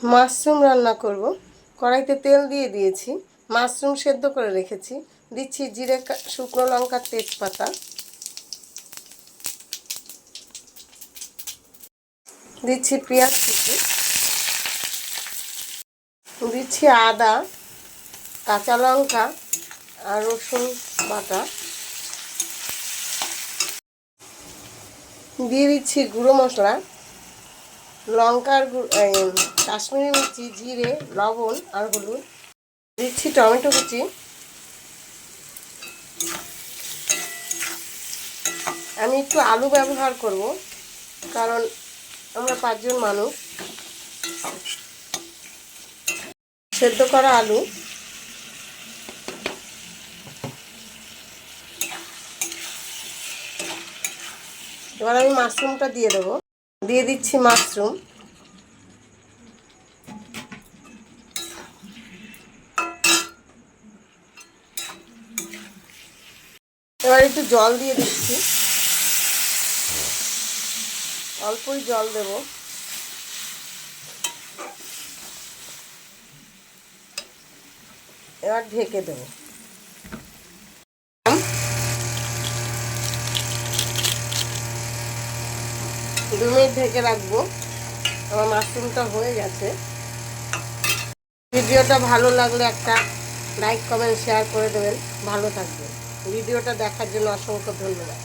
Mushroom রান্না করব। কড়াইতে তেল দিয়ে দিয়েছি, মাশরুম সেদ্ধ করে রেখেছি। দিচ্ছি জিরে, শুকনো লঙ্কা, তেজপাতা। দিচ্ছি পেঁয়াজ কুচি, দিচ্ছি আদা, কাঁচা লঙ্কা আর রসুন বাটা। দিয়ে দিচ্ছি গুঁড়ো মশলা, লঙ্কার কাশ্মীরি মির্চি, জিরে, লবণ আর হলুদ। দিচ্ছি টমেটো কুচি। আমি একটু আলু ব্যবহার করব, কারণ আমরা 5 জন মানুষ। সেদ্ধ করা আলু। এবার আমি মাশরুমটা দিয়ে দেবো। দিয়ে দিচ্ছি মাশরুম। এবার একটু জল দিয়ে দিচ্ছি, অল্পই জল দেব। এবার ঢেকে দেব। 2 মিনিট ঢেকে রাখবো। আমার মাশরুমটা হয়ে গেছে। ভিডিওটা ভালো লাগলে একটা লাইক, কমেন্ট, শেয়ার করে দেবেন। ভালো থাকবেন। ভিডিওটা দেখার জন্য অসংখ্য ধন্যবাদ।